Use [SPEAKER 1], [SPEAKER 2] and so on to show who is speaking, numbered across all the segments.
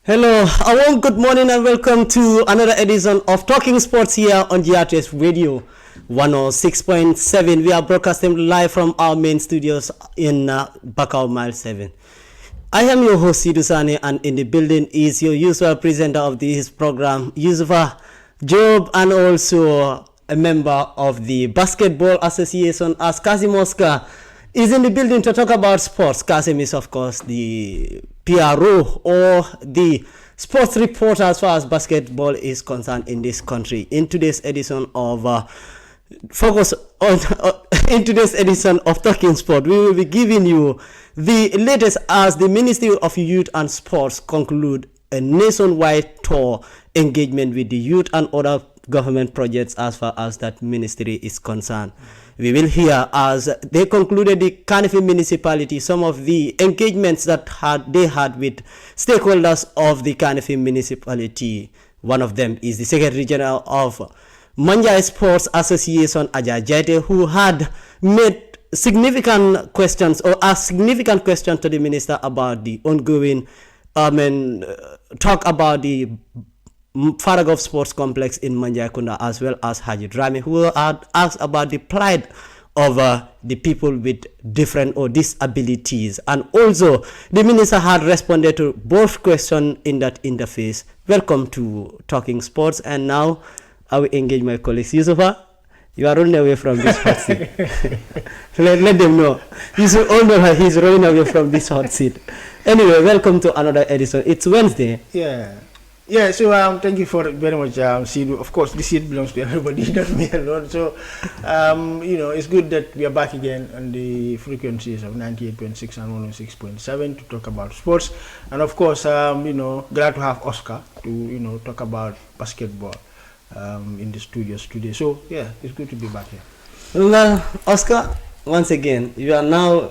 [SPEAKER 1] Hello, a warm good morning and welcome to another edition of Talking Sports here on Grts Radio 106.7. We are broadcasting live from our main studios in Bakau Mile 7. I am your host Sidhu Sane, and in the building is your usual presenter of this program, Yusufa Job, and also a member of the Basketball Association, as Kasim Oscar is in the building to talk about sports. Kasim is, of course, the PRO or the sports reporter as far as basketball is concerned in this country. In today's edition of in today's edition of Talking Sport, we will be giving you the latest as the Ministry of Youth and Sports conclude a nationwide tour engagement with the youth and other government projects as far as that ministry is concerned. We will hear as they concluded the Kanifi municipality some of the engagements that they had with stakeholders of the Kanifi municipality. One of them is the Secretary General of Manja Sports Association, Aja Jete, who had made significant questions or asked significant questions to the minister about the ongoing talk about the Faragov Sports Complex in Manjakunda, as well as Haji Drami, who had asked about the plight of the people with different or disabilities. And also, the minister had responded to both questions in that interface. Welcome to Talking Sports. And now, I will engage my colleagues. Yusufa, you are running away from this hot seat. let them know. You should all know he's running away from this hot seat. Anyway, welcome to another edition. It's Wednesday.
[SPEAKER 2] Yeah, so thank you for very much, Sidhu. Of course, this seat belongs to everybody, not me alone. So, it's good that we are back again on the frequencies of 98.6 and 106.7 to talk about sports. And of course, glad to have Oscar to, talk about basketball in the studios today. So, yeah, it's good to be back here.
[SPEAKER 1] Well, Oscar, once again, you are now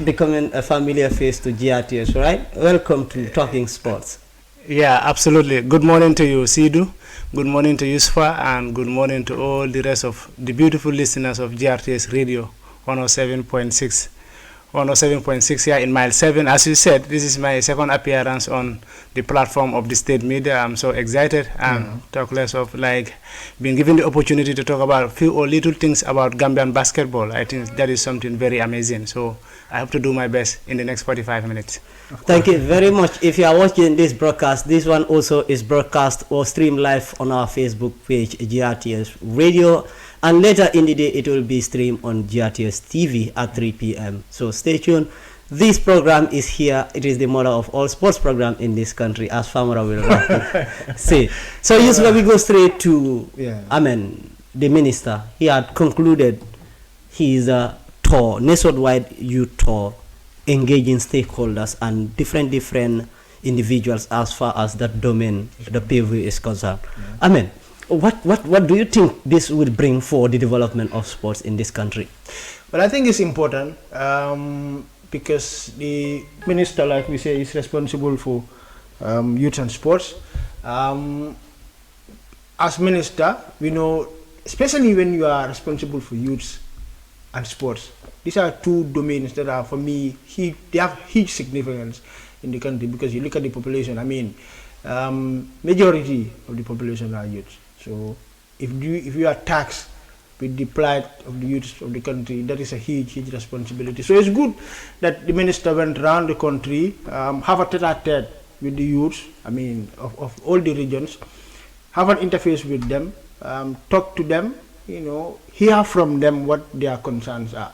[SPEAKER 1] becoming a familiar face to GRTS, right? Welcome to Talking Sports.
[SPEAKER 3] Yeah, absolutely. Good morning to you, Sidhu. Good morning to Yusfa, and good morning to all the rest of the beautiful listeners of GRTS Radio 107.6. 107.6 here in Mile 7. As you said, this is my second appearance on the platform of the state media. I'm so excited and talk less of being given the opportunity to talk about a few or little things about Gambian basketball. I think that is something very amazing. So I hope to do my best in the next 45 minutes.
[SPEAKER 1] Thank you very much. If you are watching this broadcast, this one also is broadcast or streamed live on our Facebook page, GRTS Radio. And later in the day, it will be streamed on GRTS TV at 3 p.m. So stay tuned. This program is here. It is the mother of all sports programs in this country, as Famara will say. So usually we go straight to, the minister. He had concluded his tour, nationwide youth tour, engaging stakeholders and different individuals as far as that domain, the PV is concerned. What do you think this will bring for the development of sports in this country?
[SPEAKER 2] Well, I think it's important because the minister, like we say, is responsible for youth and sports. As minister, we know, especially when you are responsible for youth and sports, these are two domains that are, for me, they have huge significance in the country, because you look at the population. Majority of the population are youth. So if you are taxed with the plight of the youth of the country, that is a huge responsibility. So it's good that the minister went around the country, have a tete-a-tete with the youth, of all the regions, have an interface with them, talk to them, hear from them what their concerns are.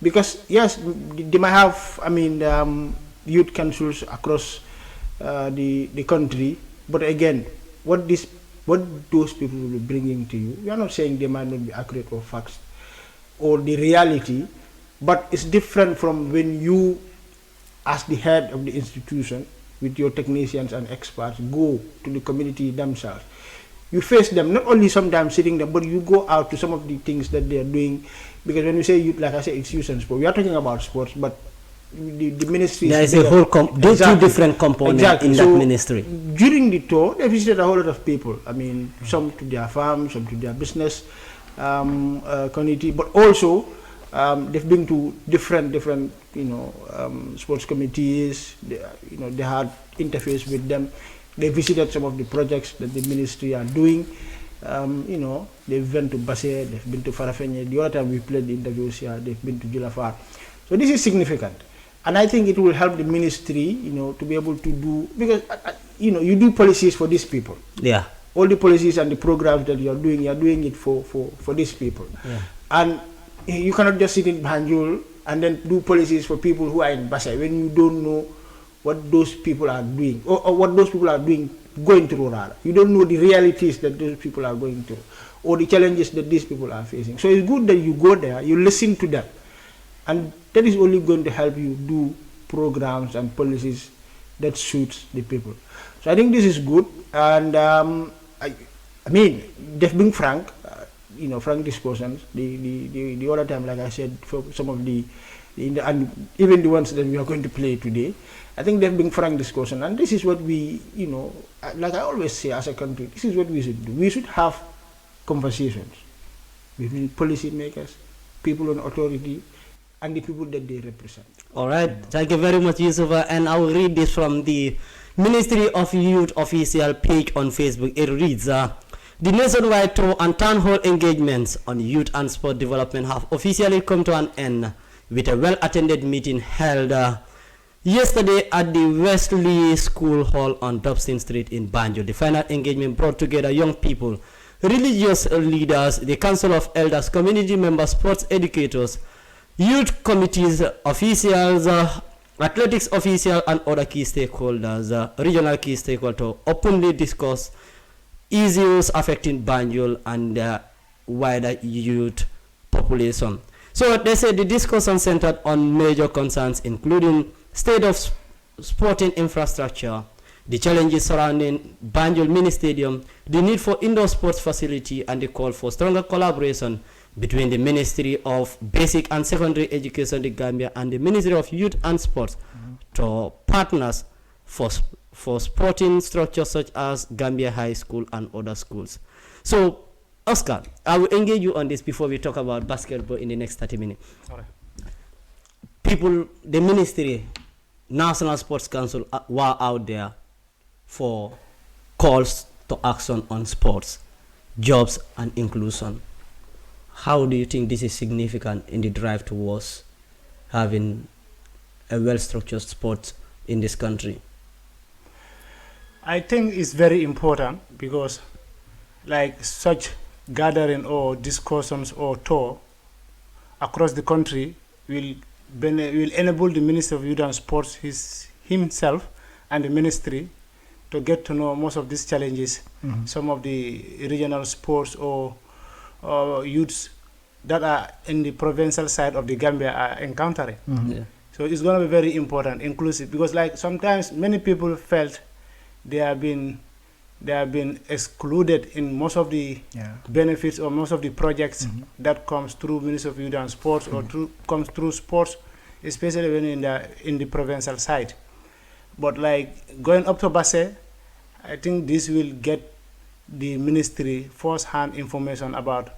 [SPEAKER 2] Because yes, they might have, youth councils across the country, but again, what those people will be bringing to you, we are not saying they might not be accurate or facts or the reality, but it's different from when you, as the head of the institution, with your technicians and experts, go to the community themselves. You face them, not only sometimes sitting there, but you go out to some of the things that they are doing. Because when we say youth, like I say, it's youth and sport. We are talking about sports, but the ministry.
[SPEAKER 1] There is a whole those two different components in that ministry.
[SPEAKER 2] During the tour, they visited a whole lot of people. Some to their farm, some to their business community, but also they've been to different sports committees. They had interface with them. They visited some of the projects that the ministry are doing. They've been to Basse, they've been to Farafenye. The other time we played the interviews here, they've been to Julafar. So this is significant. And I think it will help the ministry, to be able to do, because, you do policies for these people.
[SPEAKER 1] Yeah.
[SPEAKER 2] All the policies and the programs that you're doing it for these people.
[SPEAKER 1] Yeah.
[SPEAKER 2] And you cannot just sit in Banjul and then do policies for people who are in Basse when you don't know what those people are doing, or what those people are going through rather. You don't know the realities that those people are going through, or the challenges that these people are facing. So it's good that you go there, you listen to them, and that is only going to help you do programs and policies that suits the people. So I think this is good, and I mean, they've been frank, frank discussions. The other time, like I said, for some of and even the ones that we are going to play today, I think they've been frank discussion, and this is what we, like I always say, as a country, this is what we should do. We should have conversations between policy makers, people in authority, and the people that they represent.
[SPEAKER 1] All right, thank you very much, Yusufa. And I will read this from the Ministry of Youth official page on Facebook. It reads, the nationwide tour and town hall engagements on youth and sport development have officially come to an end with a well-attended meeting held yesterday at the Wesley School Hall on Dobson Street in Banjul. The final engagement brought together young people, religious leaders, the Council of Elders, community members, sports educators, youth committees, officials, athletics officials, and other key stakeholders, regional key stakeholders, to openly discuss issues affecting Banjul and the wider youth population. So they said the discussion centered on major concerns, including state of sporting infrastructure, the challenges surrounding Banjul Mini Stadium, the need for indoor sports facility, and the call for stronger collaboration between the Ministry of Basic and Secondary Education, the Gambia, and the Ministry of Youth and Sports to partners for sporting structures such as Gambia High School and other schools. So, Oscar, I will engage you on this before we talk about basketball in the next 30 minutes.
[SPEAKER 3] All right.
[SPEAKER 1] People, the ministry, National Sports Council were out there for calls to action on sports, jobs, and inclusion. How do you think this is significant in the drive towards having a well-structured sport in this country?
[SPEAKER 3] I think it's very important because like such gathering or discussions or tour across the country will enable the Minister of Youth and Sports himself and the ministry to get to know most of these challenges, some of the regional sports or youths that are in the provincial side of the Gambia are encountering.
[SPEAKER 1] Yeah.
[SPEAKER 3] So it's going to be very important, inclusive, because like sometimes many people felt they have been excluded in most of the benefits or most of the projects that comes through Ministry of Youth and Sports or comes through sports, especially when in the provincial side. But like going up to Basse, I think this will get the ministry first-hand information about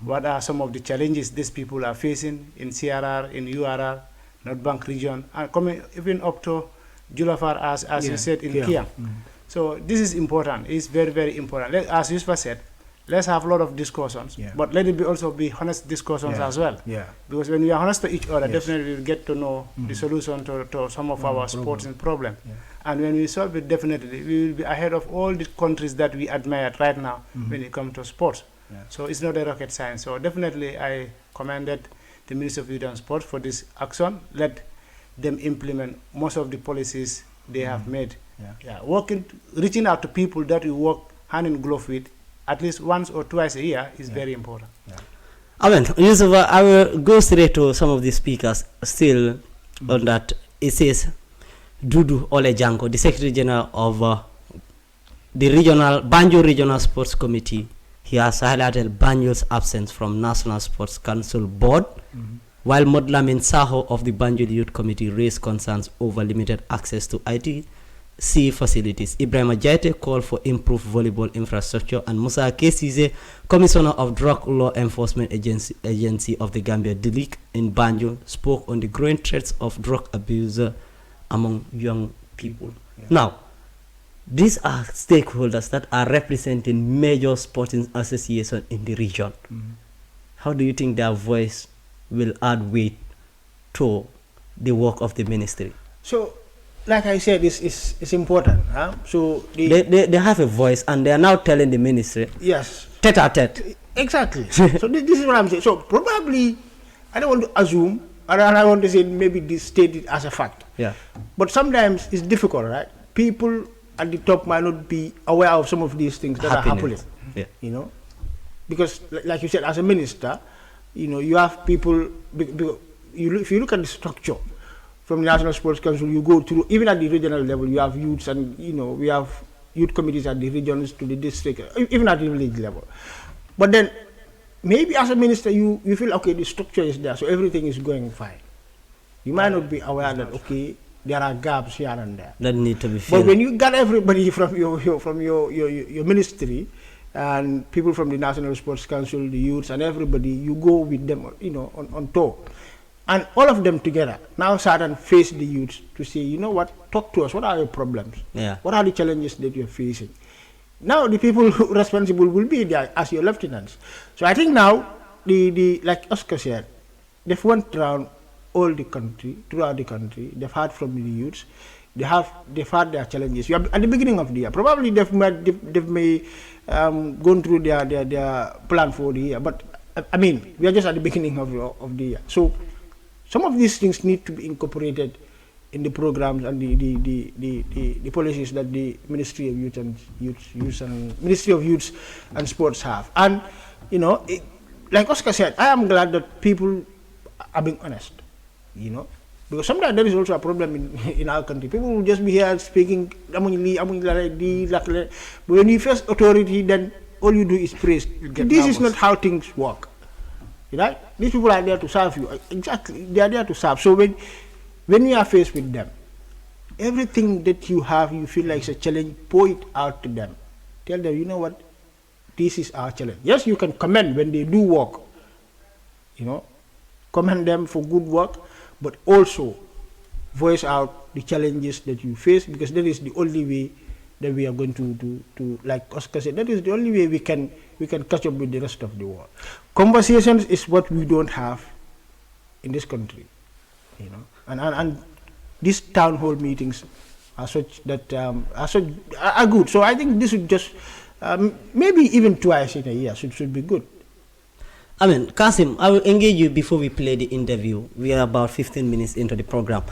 [SPEAKER 3] what are some of the challenges these people are facing in CRR, in URR, North Bank region, and coming even up to Julafar, as you said, in Kia. So this is important. It's very, very important. As Yusfa said, let's have a lot of discussions, but let it also be honest discussions as well. Because when we are honest to each other, definitely we'll get to know the solution to some of our sporting problems. And when we solve it, definitely we will be ahead of all the countries that we admire right now when it comes to sports. So it's not a rocket science. So definitely I commended the Ministry of Youth and Sports for this action. Let them implement most of the policies they have made. Reaching out to people that we work hand in glove with at least once or twice a year is very important.
[SPEAKER 1] Amen. Yusuf, I will go straight to some of the speakers still on that. It says Dudu Olejanko, the Secretary General of the Banjul Regional Sports Committee. He has highlighted Banjul's absence from National Sports Council Board, while Modlamin Saho of the Banjul Youth Committee raised concerns over limited access to ITC facilities. Ibrahim Ajaite called for improved volleyball infrastructure, and Musa Kesize, Commissioner of Drug Law Enforcement Agency of the Gambia, DILIC, in Banjul, spoke on the growing threats of drug abuse among young people. Now, these are stakeholders that are representing major sporting associations in the region. How do you think their voice will add weight to the work of the ministry?
[SPEAKER 2] So, like I said, it's important. Huh? So
[SPEAKER 1] they have a voice, and they are now telling the ministry.
[SPEAKER 2] Yes.
[SPEAKER 1] Tete a tete.
[SPEAKER 2] Exactly. So this is what I'm saying. So probably, I don't want to assume, and I want to say maybe this state it as a fact.
[SPEAKER 1] Yeah.
[SPEAKER 2] But sometimes it's difficult, right? People at the top might not be aware of some of these things that are happening.
[SPEAKER 1] Yeah.
[SPEAKER 2] You know, because like you said, as a minister, you know, you have people. If you look at the structure from the National Sports Council, you go through even at the regional level, you have youths, and you know we have youth committees at the regions to the district, even at the village level. But then, maybe as a minister, you feel, okay, the structure is there, so everything is going fine. You might not be aware that, okay, there are gaps here and there.
[SPEAKER 1] That need to be filled.
[SPEAKER 2] But when you got everybody from your ministry, and people from the National Sports Council, the youths, and everybody, you go with them, you know, on tour. And all of them together now start and face the youths to say, you know what, talk to us, what are your problems?
[SPEAKER 1] Yeah.
[SPEAKER 2] What are the challenges that you're facing? Now the people responsible will be there as your lieutenants. So I think now, like Oscar said, they've went around all the country, throughout the country, they've heard from the youths, they've had their challenges. At the beginning of the year, probably they've gone through their plan for the year, but I mean, we are just at the beginning of the year. So some of these things need to be incorporated in the programs and the policies that the Ministry of Youth and Ministry of Youth and Sports have. And you know, like Oscar said, I am glad that people are being honest. You know, because sometimes there is also a problem in our country. People will just be here speaking, but when you face authority, then all you do is praise. This is not how things work. Right? These people are there to serve you. Exactly, they are there to serve. So when you are faced with them, everything that you have, you feel like it's a challenge, point out to them. Tell them, you know what, this is our challenge. Yes, you can commend when they do work. You know, commend them for good work, but also voice out the challenges that you face, because that is the only way that we are going to like Oscar said, that is the only way we can catch up with the rest of the world. Conversations is what we don't have in this country, you know, and these town hall meetings are such that are good. So I think this would just maybe even twice in a year should be good.
[SPEAKER 1] I mean, Kasim, I will engage you before we play the interview. We are about 15 minutes into the program.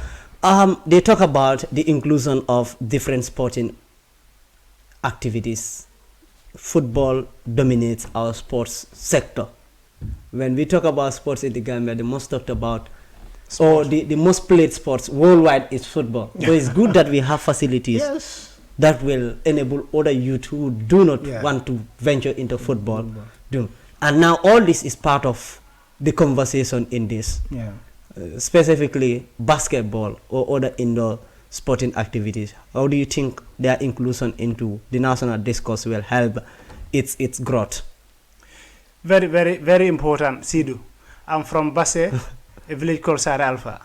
[SPEAKER 1] They talk about the inclusion of different sporting activities. Football dominates our sports sector. When we talk about sports in the Gambia, the most talked about, or the most played sports worldwide is football. So it's good that we have facilities that will enable other youth who do not want to venture into football. And now all this is part of the conversation in this, specifically basketball or other indoor sporting activities. How do you think their inclusion into the national discourse will help its growth?
[SPEAKER 3] Very, very, very important, Sidu. I'm from Basse, a village called Sara Alpha,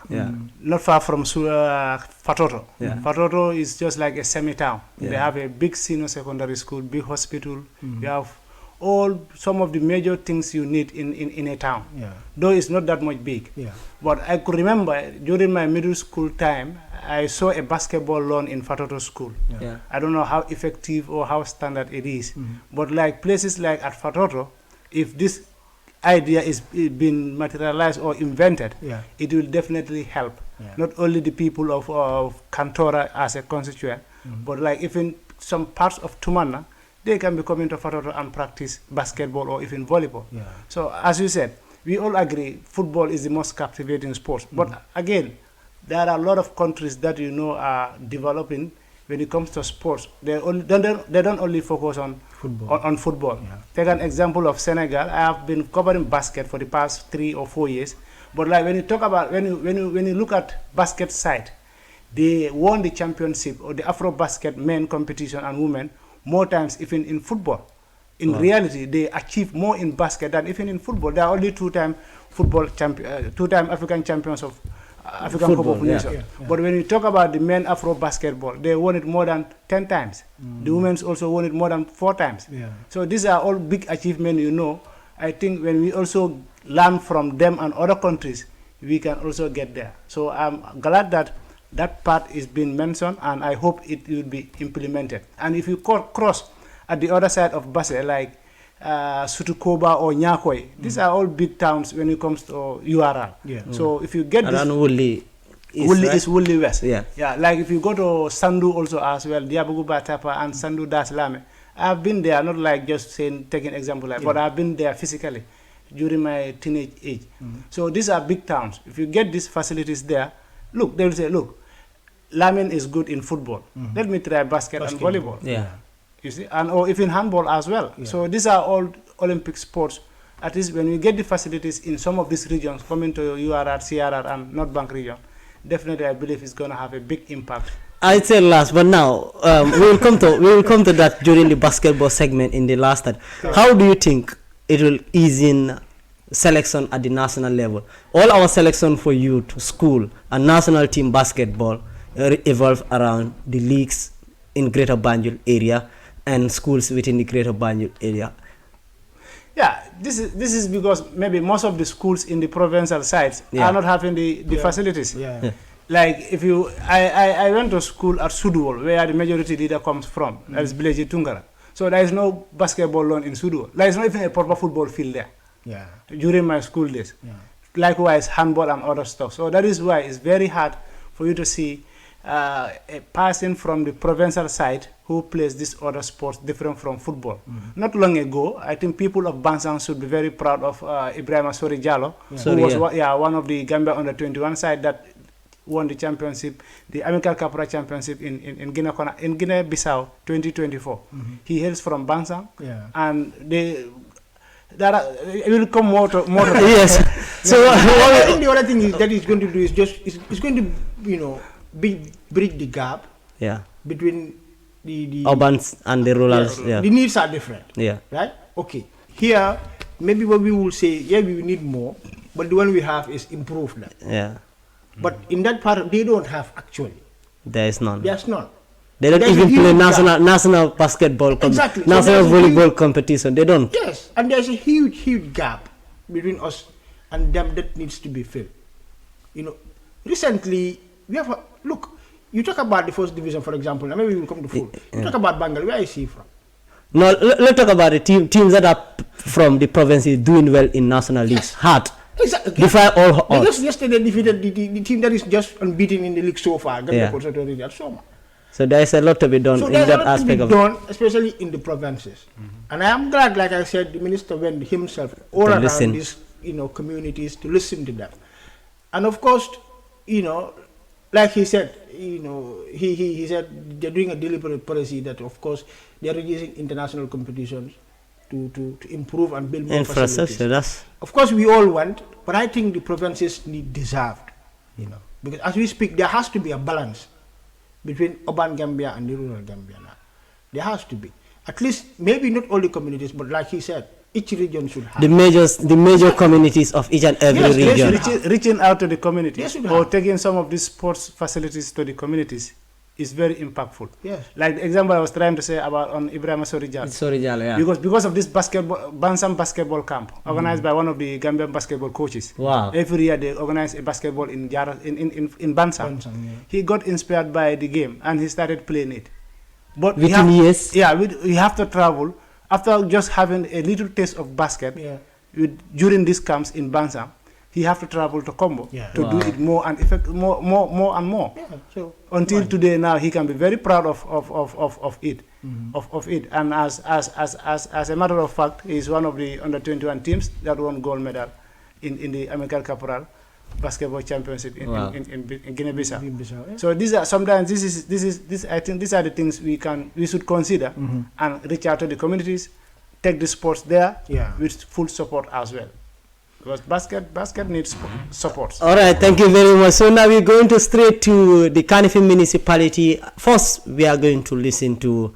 [SPEAKER 3] not far from Fatoto. Fatoto is just like a semi-town. They have a big senior secondary school, big hospital. You have some of the major things you need in a town. Though it's not that much big. But I could remember during my middle school time, I saw a basketball lawn in Fatoto school. I don't know how effective or how standard it is. But like places like at Fatoto, if this idea is being materialized or invented, it will definitely help. Not only the people of Kantora as a constituent, but like even some parts of Tumana, they can be coming to Fatoto and practice basketball or even volleyball. So as you said, we all agree football is the most captivating sport. But again, there are a lot of countries that you know are developing when it comes to sports. They don't only focus on football. Take an example of Senegal. I have been covering basket for the past 3 or 4 years. But like when you talk about when you look at basket side, they won the championship or the Afro basket men competition and women more times even in football. In reality, they achieve more in basket than even in football. They are only two-time African champions of African
[SPEAKER 1] Football,
[SPEAKER 3] population.
[SPEAKER 2] yeah.
[SPEAKER 3] But when you talk about the men Afro basketball, they won it more than 10 times. The women's also won it more than 4 times.
[SPEAKER 2] Yeah.
[SPEAKER 3] So these are all big achievements, you know. I think when we also learn from them and other countries, we can also get there. So I'm glad that that part is being mentioned, and I hope it will be implemented. And if you cross at the other side of Basse, like Sutukoba or Nyakoi, these are all big towns when it comes to URL.
[SPEAKER 2] Yeah.
[SPEAKER 3] So if you get this,
[SPEAKER 1] Around Woodley
[SPEAKER 3] is Woodley West.
[SPEAKER 1] Yeah.
[SPEAKER 3] Yeah, like if you go to Sandu also as well, Diabugu Batapa and Sandu Das Lame. I've been there, not like just saying, taking example, like, but I've been there physically during my teenage age. So these are big towns. If you get these facilities there, look, they will say, look, Lamin is good in football. Let me try basket and volleyball.
[SPEAKER 1] Yeah.
[SPEAKER 3] You see, and or even handball as well.
[SPEAKER 2] Yeah.
[SPEAKER 3] So these are all Olympic sports. At least when we get the facilities in some of these regions, coming to URR, CRR, and North Bank region, definitely I believe it's going to have a big impact.
[SPEAKER 1] I'd say last, but now we will come to that during the basketball segment in the last. How do you think it will ease in selection at the national level? All our selection for youth, school, and national team basketball evolve around the leagues in Greater Banjul area and schools within the Greater Banjul area.
[SPEAKER 3] Yeah, this is because maybe most of the schools in the provincial sites are not having the facilities.
[SPEAKER 2] Yeah.
[SPEAKER 3] Like if you, I went to school at Suduwol, where the majority leader comes from, that is Village Tungara. So there is no basketball lawn in Suduwol. There is not even a proper football field there.
[SPEAKER 2] Yeah.
[SPEAKER 3] During my school days.
[SPEAKER 2] Yeah.
[SPEAKER 3] Likewise, handball and other stuff. So that is why it's very hard for you to see a person from the provincial side who plays these other sports different from football. Not long ago, I think people of Bansang should be very proud of Ibrahima Sori Jallow, who was one of the Gambia under 21 side that won the championship, the Amical Capra Championship in Guinea-Bissau 2024. He hails from Bansang, and it will come more to
[SPEAKER 1] Yes. So
[SPEAKER 2] I think the other thing is that it's going to do is just it's going to bridge the gap between the
[SPEAKER 1] urbans and the rurals.
[SPEAKER 2] The needs are different. Right? Okay. Here maybe what we will say, we need more, but the one we have is improved. But in that part they don't have actually.
[SPEAKER 1] There is none.
[SPEAKER 2] There's none.
[SPEAKER 1] They don't even play national basketball, national volleyball competition. They don't.
[SPEAKER 2] Yes, and there's a huge gap between us and them that needs to be filled. You know, recently we have look. You talk about the first division, for example. Now maybe we will come to full. You talk about Bengal. Where is he from?
[SPEAKER 1] No, let's talk about the teams that are from the provinces doing well in national leagues. Hard.
[SPEAKER 2] Exactly.
[SPEAKER 1] Defy all odds.
[SPEAKER 2] Just yesterday defeated the team that is just unbeaten in the league so far.
[SPEAKER 1] So there is a lot to be done in that aspect of
[SPEAKER 2] it, especially in the provinces. And I am glad, like I said, the minister went himself all around these communities to listen to them. And of course, like he said, he said they're doing a deliberate policy that of course they're reducing international competitions to improve and build more facilities. Of course we all want, but I think the provinces deserved, because as we speak there has to be a balance between urban Gambia and the rural Gambia now. There has to be. At least maybe not all the communities, but like he said, each region should have
[SPEAKER 1] the major communities of each and every region.
[SPEAKER 3] Reaching out to the communities or taking some of these sports facilities to the communities is very impactful.
[SPEAKER 2] Yes.
[SPEAKER 3] Like the example I was trying to say about on Ibrahima Sori Jallow. Because of this Bansang basketball camp organized by one of the Gambian basketball coaches.
[SPEAKER 1] Wow.
[SPEAKER 3] Every year they organize a basketball in Bansang. He got inspired by the game and he started playing it. But we have to travel after just having a little taste of basket during these camps in Bansang. He have to travel to Combo to do it more and more and more. So until today now he can be very proud of it. And as a matter of fact, he is one of the under 21 teams that won gold medal in the Amical Caporal basketball championship in Guinea-Bissau. So these are sometimes I think these are the things we should consider and reach out to the communities, take the sports there with full support as well. Because basket needs support.
[SPEAKER 1] All right, thank you very much. So now we're going to straight to the Kanifing municipality. First, we are going to listen to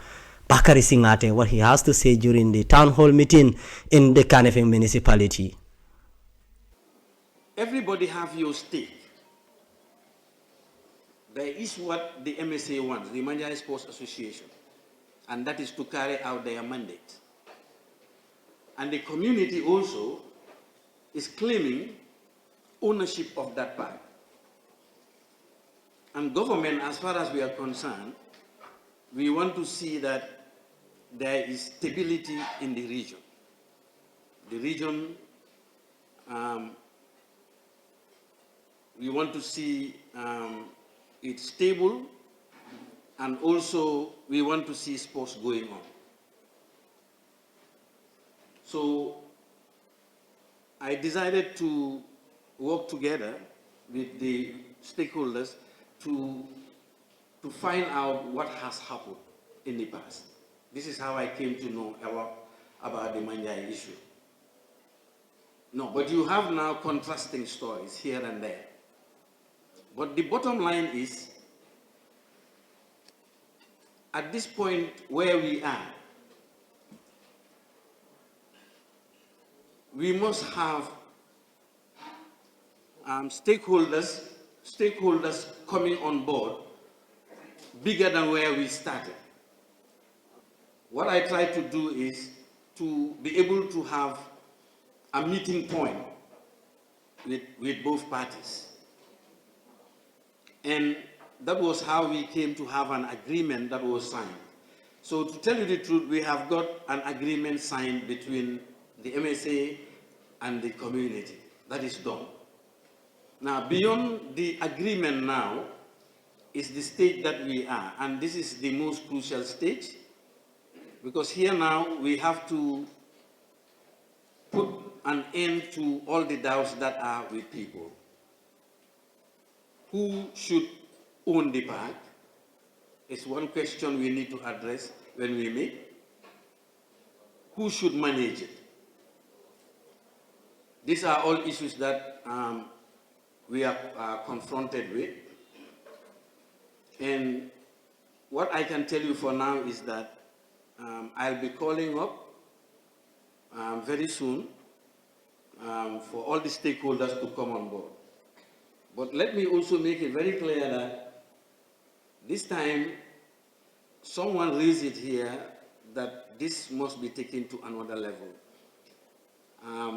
[SPEAKER 1] Bakari Singate, what he has to say during the town hall meeting in the Kanifing municipality.
[SPEAKER 4] Everybody have your stake there is what the MSA wants, the Manjai Sports Association, and that is to carry out their mandate. And the community also is claiming ownership of that park. And government, as far as we are concerned, we want to see that there is stability in the region. The region, we want to see it stable, and also we want to see sports going on. So I decided to work together with the stakeholders to find out what has happened in the past. This is how I came to know about the Manjai issue. No, but you have now contrasting stories here and there. But the bottom line is, at this point where we are, we must have stakeholders coming on board bigger than where we started. What I try to do is to be able to have a meeting point with both parties. And that was how we came to have an agreement that was signed. So to tell you the truth, we have got an agreement signed between the MSA and the community. That is done. Now, beyond the agreement now is the stage that we are, and this is the most crucial stage, because here now we have to put an end to all the doubts that are with people. Who should own the park is one question we need to address when we meet. Who should manage it? These are all issues that we are confronted with. And what I can tell you for now is that I'll be calling up very soon for all the stakeholders to come on board. But let me also make it very clear that this time someone raised it here that this must be taken to another level.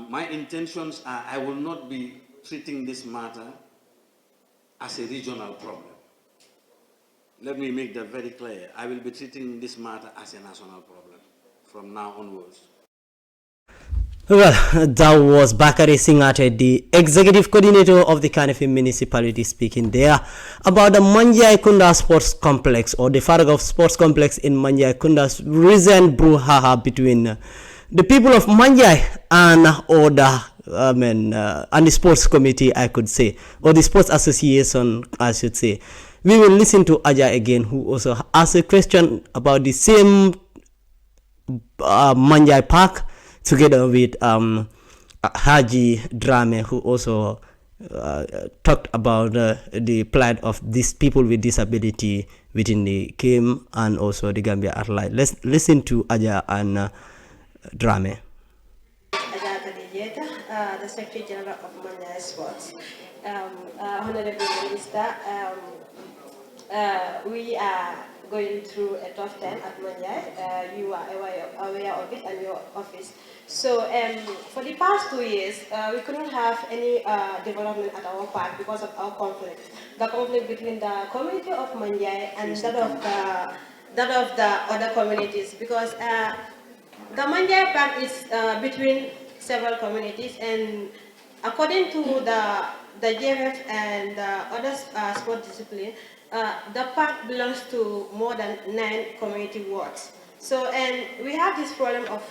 [SPEAKER 4] My intentions are I will not be treating this matter as a regional problem. Let me make that very clear. I will be treating this matter as a national problem from now onwards.
[SPEAKER 1] Well, that was Bakari Singate, the executive coordinator of the Kanifi municipality, speaking there about the Manjai Kunda Sports Complex, or the Faragov Sports Complex in Manjai Kunda's recent brouhaha between the people of Manjai and and the sports committee, I could say, or the sports association, I should say. We will listen to Aja again, who also asked a question about the same Manjai Park, together with Haji Drame, who also talked about the plight of these people with disability within the KIM and also the Gambia Airline. Let's listen to Aja and Drame.
[SPEAKER 5] Aja Kadijeta, the Secretary General of Manjai Sports. Honorable Minister, we are going through a tough time at Manjai. You are aware of it and your office. So for the past 2 years, we couldn't have any development at our park because of our conflict. The conflict between the community of Manjai and that of the other communities, because the Manjai park is between several communities, and according to the JFF and other sport discipline, the park belongs to more than 9 community wards. So, and we have this problem of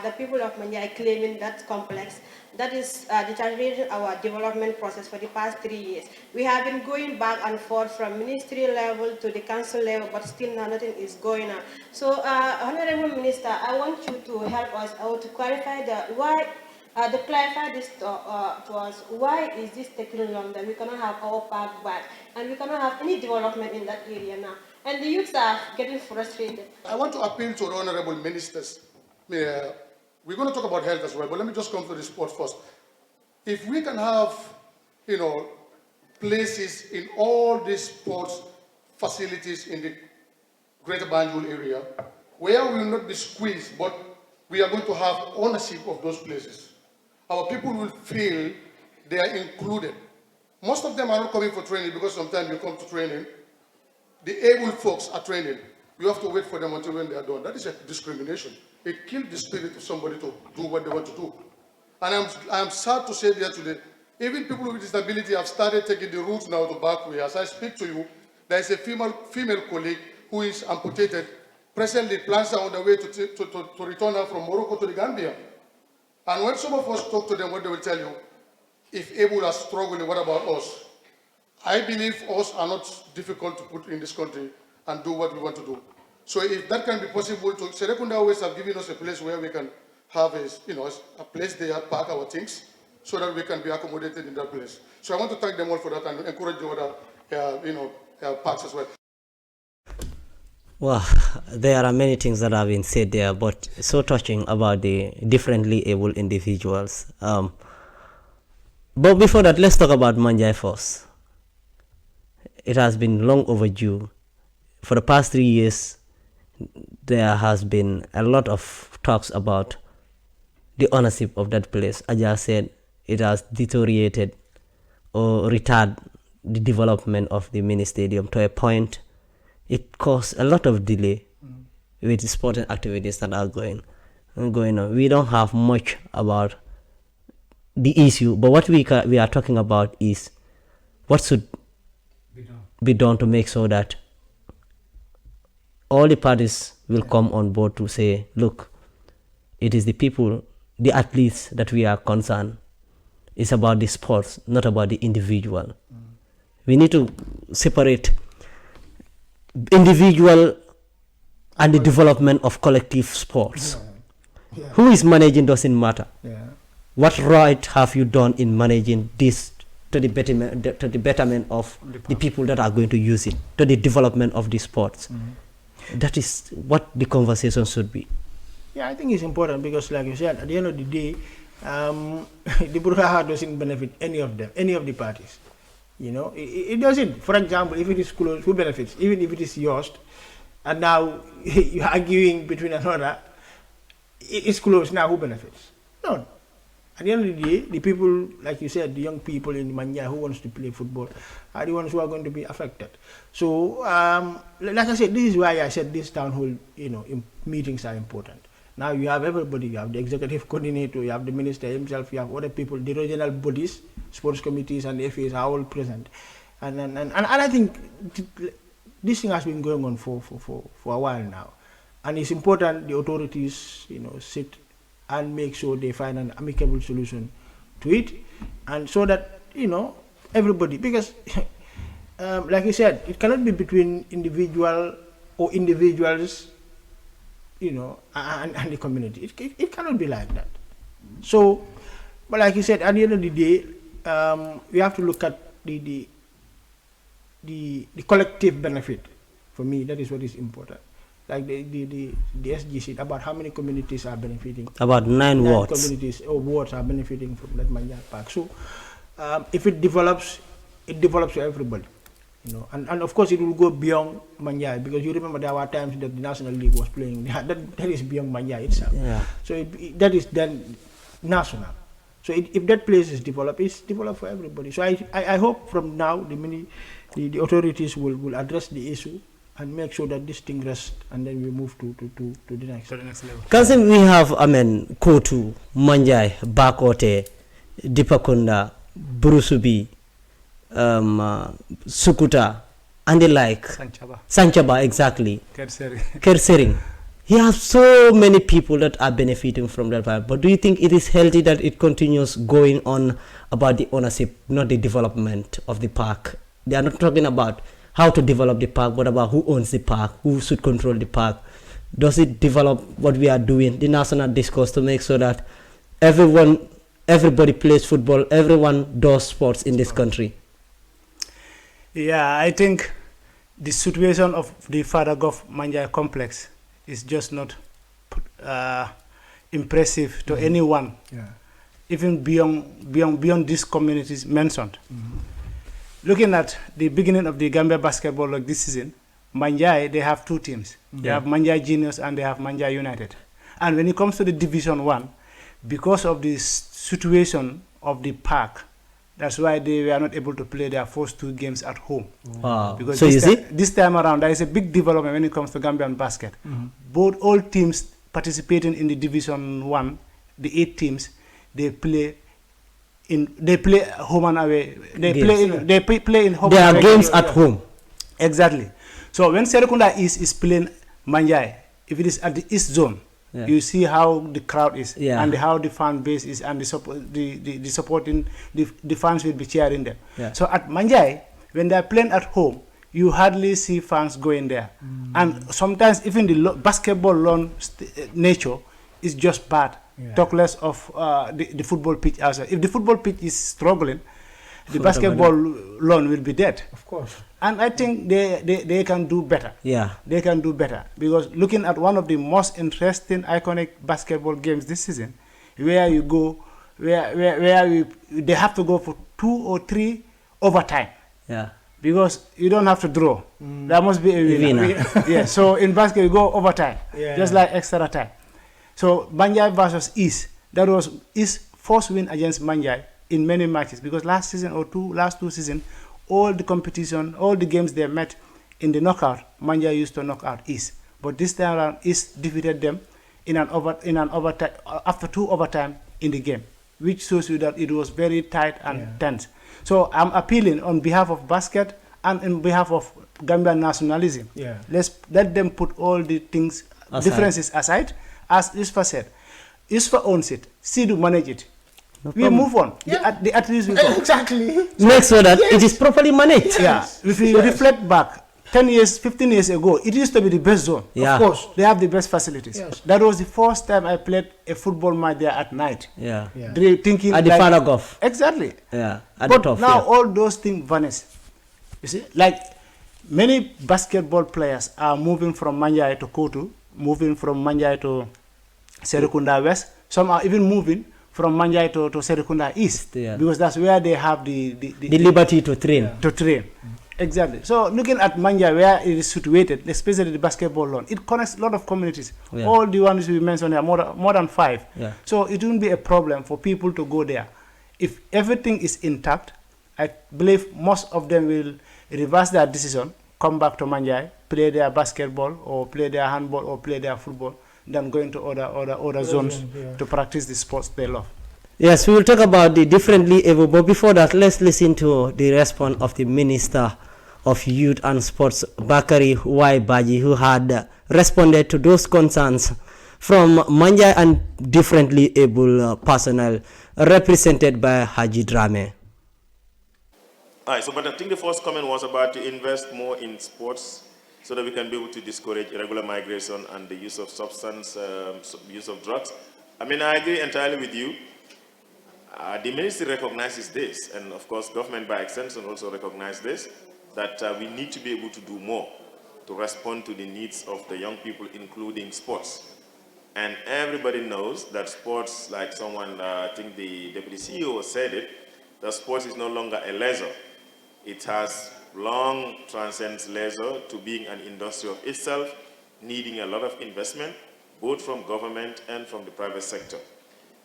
[SPEAKER 5] the people of Manjai claiming that complex that is deteriorating our development process for the past 3 years. We have been going back and forth from ministry level to the council level, but still nothing is going on. So, Honorable Minister, I want you to help us out to clarify to clarify this to us. Why is this taking long that we cannot have our park back and we cannot have any development in that area now? And the youths are getting frustrated.
[SPEAKER 6] I want to appeal to the honorable ministers. We're going to talk about health as well, but let me just come to the sport first. If we can have, places in all these sports facilities in the Greater Banjul area, where we will not be squeezed, but we are going to have ownership of those places. Our people will feel they are included. Most of them are not coming for training because sometimes you come to training, the able folks are training. You have to wait for them until when they are done. That is a discrimination. It kills the spirit of somebody to do what they want to do. And I'm sad to say there today, even people with disability have started taking the route now to back way. As I speak to you, there is a female colleague who is amputated. Presently, plans are on the way to return her from Morocco to the Gambia. And when some of us talk to them, what they will tell you, if able are struggling, what about us? I believe us are not difficult to put in this country and do what we want to do. So if that can be possible, to Serekunda always have given us a place where we can have a place there, park our things, so that we can be accommodated in that place. So I want to thank them all for that and encourage the other parks as well.
[SPEAKER 1] Well, there are many things that have been said there, but so touching about the differently able individuals. But before that, let's talk about Manjai first. It has been long overdue. For the past 3 years, there has been a lot of talks about the ownership of that place. As I said, it has deteriorated or retarded the development of the mini stadium to a point it caused a lot of delay with the sporting activities that are going on. We don't have much about the issue, but what we are talking about is what should be done to make sure that all the parties will come on board to say, look, it is the people, the athletes that we are concerned. It's about the sports, not about the individual. We need to separate individual and the development of collective sports. Who is managing doesn't matter. What right have you done in managing this to the betterment of the people that are going to use it, to the development of the sports? That is what the conversation should be.
[SPEAKER 2] Yeah, I think it's important because, like you said, at the end of the day, the Burhaha doesn't benefit any of them, any of the parties. You know, it doesn't. For example, if it is closed, who benefits? Even if it is yours, and now you're arguing between another, it's closed now, who benefits? None. At the end of the day, the people, like you said, the young people in Manya who wants to play football are the ones who are going to be affected. So, like I said, this is why I said this town hall, meetings are important. Now you have everybody, you have the executive coordinator, you have the minister himself, you have other people, the regional bodies, sports committees and FAs are all present. And I think this thing has been going on for a while now. And it's important the authorities, sit and make sure they find an amicable solution to it. And so that, everybody, because like you said, it cannot be between individual or individuals, and the community. It cannot be like that. So, but like you said, at the end of the day, we have to look at the collective benefit. For me, that is what is important. Like the SGC, about how many communities are benefiting.
[SPEAKER 1] About 9 wards.
[SPEAKER 2] Communities or wards are benefiting from that Manya Park. So, if it develops for everybody. And of course it will go beyond Manyai, because you remember there were times that the National League was playing. That is beyond Manyai itself. Yeah. So that is then national. So if that place is developed, it's developed for everybody. So I hope from now the authorities will address the issue and make sure that this thing rests, and then we move to the next level.
[SPEAKER 1] Cousin, we have Kotu, Manjai, Bakote, Dipakunda, Burusubi, Sukuta, and the like. Sanchaba, exactly. Kersering. You have so many people that are benefiting from that part. But do you think it is healthy that it continues going on about the ownership, not the development of the park? They are not talking about how to develop the park, but about who owns the park, who should control the park. Does it develop what we are doing, the national discourse, to make sure that everybody plays football, everyone does sports in this country?
[SPEAKER 3] Yeah, I think the situation of the Father Gough Manjai complex is just not impressive to anyone, even beyond these communities mentioned. looking at the beginning of the Gambia basketball like this season, Manjai, they have two teams. They have Manjai Genius and they have Manjai United. And when it comes to the Division 1, because of the situation of the park, that's why they were not able to play their first 2 games at home.
[SPEAKER 1] Wow.
[SPEAKER 3] Because
[SPEAKER 1] So
[SPEAKER 3] this time around, there is a big development when it comes to Gambian basket. Both all teams participating in the Division 1, the 8 teams, they play home and away. They play in home.
[SPEAKER 1] There
[SPEAKER 3] and
[SPEAKER 1] are
[SPEAKER 3] away
[SPEAKER 1] games at home.
[SPEAKER 3] Exactly. So when Serekunda East is playing Manjai, if it is at the East Zone, you see how the crowd is and how the fan base is and the supporting the fans will be cheering them. So at Manjai, when they are playing at home, you hardly see fans going there, and sometimes even the basketball lawn nature is just bad. Talk less of the football pitch outside. If the football pitch is struggling, the basketball lawn will be dead.
[SPEAKER 2] Of course.
[SPEAKER 3] And I think they can do better.
[SPEAKER 1] Yeah.
[SPEAKER 3] They can do better. Because looking at one of the most interesting, iconic basketball games this season, where you go, they have to go for 2 or 3 overtime.
[SPEAKER 1] Yeah.
[SPEAKER 3] Because you don't have to draw. There must be a winner. So in basket, you go overtime. Just like extra time. So Manjai versus East, that was East's first win against Manjai in many matches, because last two seasons, all the competition, all the games they met in the knockout, Manjai used to knock out East. But this time around, East defeated them in an overtime after 2 overtime in the game, which shows you that it was very tight and tense. So I'm appealing on behalf of basket and on behalf of Gambian nationalism. Let's let them put all the things, differences aside. As Isfa said, Isfa owns it, Sidu manage it. We move on. The athletes will go.
[SPEAKER 2] Exactly.
[SPEAKER 1] Make sure that it is properly managed.
[SPEAKER 3] If you reflect back, 10 years, 15 years ago, it used to be the best zone.
[SPEAKER 1] Yeah.
[SPEAKER 3] Of course, they have the best facilities. That was the first time I played a football match there at night. Thinking
[SPEAKER 1] at the
[SPEAKER 3] like,
[SPEAKER 1] Fana Golf.
[SPEAKER 3] Exactly.
[SPEAKER 1] At
[SPEAKER 3] but
[SPEAKER 1] the top,
[SPEAKER 3] now all those things vanish. You see, like many basketball players are moving from Manjai to Kotu, moving from Manjai to Serekunda West. Some are even moving from Manjai to Serekunda East, because that's where they have the
[SPEAKER 1] liberty to train.
[SPEAKER 3] Exactly. So looking at Manjai, where it is situated, especially the basketball lawn, it connects a lot of communities. All the ones we mentioned here, more than 5. So it won't be a problem for people to go there. If everything is intact, I believe most of them will reverse their decision, come back to Manjai, play their basketball or play their handball or play their football, than going to other zones to practice the sports they love.
[SPEAKER 1] Yes, we will talk about the differently able, but before that, let's listen to the response of the Minister of Youth and Sports, Bakari Y. Baji, who had responded to those concerns from Manjai and differently able personnel represented by Haji Drame.
[SPEAKER 7] But I think the first comment was about to invest more in sports so that we can be able to discourage irregular migration and the use of substance, use of drugs. I mean, I agree entirely with you. The ministry recognizes this, and of course, government by extension also recognizes this, that we need to be able to do more to respond to the needs of the young people, including sports. And everybody knows that sports, like someone, I think the deputy CEO said it, that sports is no longer a leisure. It has long transcends leisure to being an industry of itself, needing a lot of investment, both from government and from the private sector.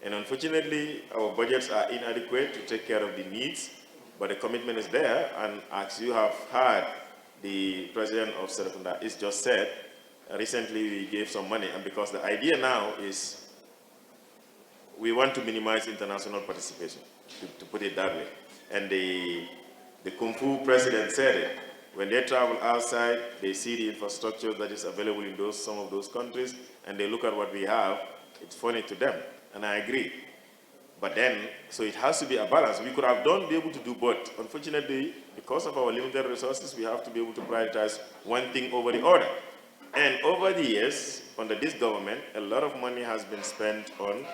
[SPEAKER 7] And unfortunately, our budgets are inadequate to take care of the needs, but the commitment is there, and as you have heard, the president of Serekunda is just said, recently we gave some money, and because the idea now is we want to minimize international participation, to put it that way. And the Kung Fu president said it. When they travel outside, they see the infrastructure that is available in some of those countries, and they look at what we have, it's funny to them, and I agree. But then, so it has to be a balance. We could have be able to do both. Unfortunately, because of our limited resources, we have to be able to prioritize one thing over the other. And over the years, under this government, a lot of money has been spent on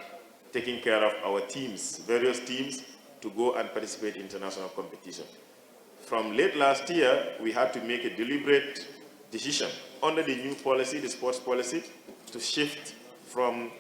[SPEAKER 7] taking care of our teams, various teams, to go and participate in international competition. From late last year, we had to make a deliberate decision under the new policy, the sports policy, to shift from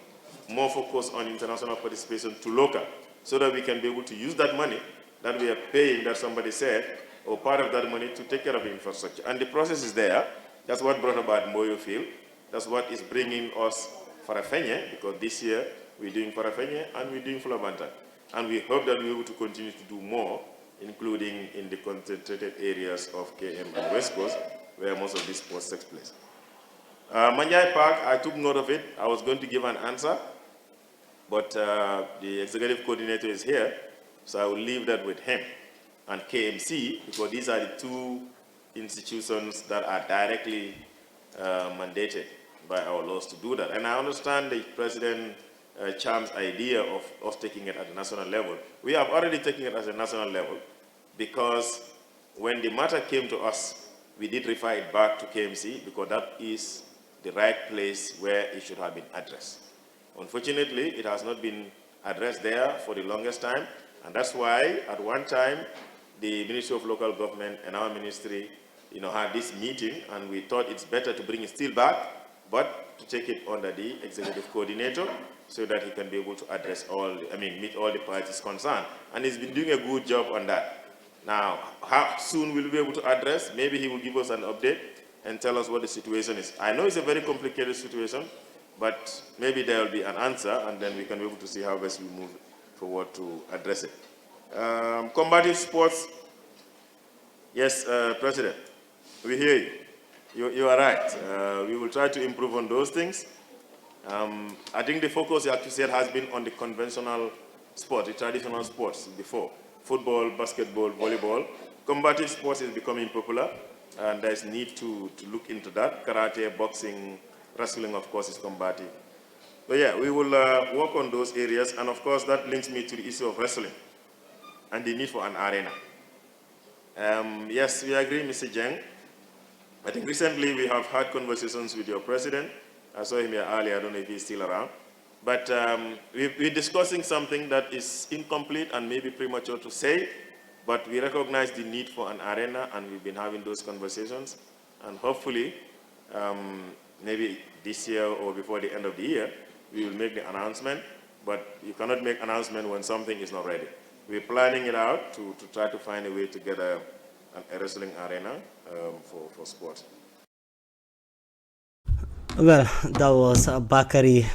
[SPEAKER 7] more focus on international participation to local, so that we can be able to use that money that we are paying, that somebody said, or part of that money to take care of the infrastructure. And the process is there. That's what brought about Moyo Field. That's what is bringing us Farafenye, because this year we're doing Farafenye and we're doing Fulabanta. And we hope that we're able to continue to do more, including in the concentrated areas of KM and West Coast, where most of these sports takes place. Manjai Park, I took note of it. I was going to give an answer, but the executive coordinator is here, so I will leave that with him and KMC, because these are the two institutions that are directly mandated by our laws to do that. And I understand the President Cham's idea of us taking it at the national level. We have already taken it at a national level, because when the matter came to us, we did refer it back to KMC, because that is the right place where it should have been addressed. Unfortunately, it has not been addressed there for the longest time, and that's why at one time the Ministry of Local Government and our ministry had this meeting, and we thought it's better to bring it still back, but to take it under the executive coordinator so that he can be able to address meet all the parties concerned. And he's been doing a good job on that. Now, how soon will we be able to address? Maybe he will give us an update and tell us what the situation is. I know it's a very complicated situation, but maybe there will be an answer, and then we can be able to see how best we move forward to address it. Combative sports, yes, President, we hear you. You are right. We will try to improve on those things. I think the focus, like you said, has been on the conventional sport, the traditional sports before. Football, basketball, volleyball. Combative sports is becoming popular, and there's need to look into that. Karate, boxing, wrestling, of course, is combative. But yeah, we will work on those areas, and of course, that links me to the issue of wrestling and the need for an arena. Yes, we agree, Mr. Jeng. I think recently we have had conversations with your president. I saw him here earlier, I don't know if he's still around. But we're discussing something that is incomplete and maybe premature to say, but we recognize the need for an arena, and we've been having those conversations. And hopefully, maybe this year or before the end of the year, we will make the announcement, but you cannot make announcement when something is not ready. We're planning it out to try to find a way to get a wrestling arena for sports.
[SPEAKER 1] Well, that was Bakari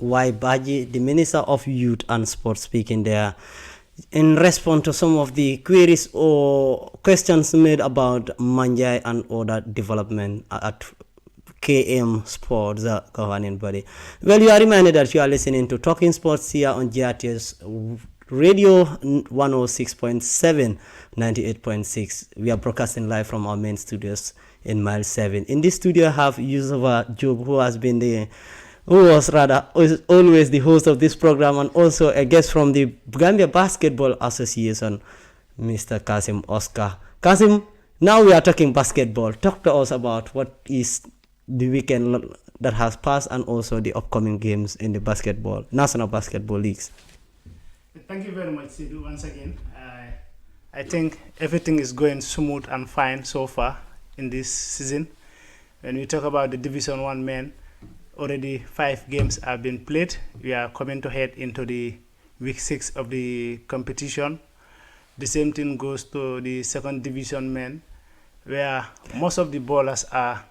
[SPEAKER 1] Waibaji, the Minister of Youth and Sports, speaking there in response to some of the queries or questions made about Manjai and other development at KM Sports, the governing body. Well, you are reminded that you are listening to Talking Sports here on GRTS Radio 106.7, 98.6. We are broadcasting live from our main studios in Mile 7. In this studio, I have Yusufa Job, who is always the host of this program, and also a guest from the Gambia Basketball Association, Mr. Kasim Oscar. Kasim, now we are talking basketball. Talk to us about what is the weekend that has passed and also the upcoming games in the basketball, National Basketball Leagues.
[SPEAKER 3] Thank you very much, Sidhu. Once again, I think everything is going smooth and fine so far in this season. When we talk about the Division 1 men, already 5 games have been played. We are coming to head into the week 6 of the competition. The same thing goes to the 2nd Division men, where most of the ballers are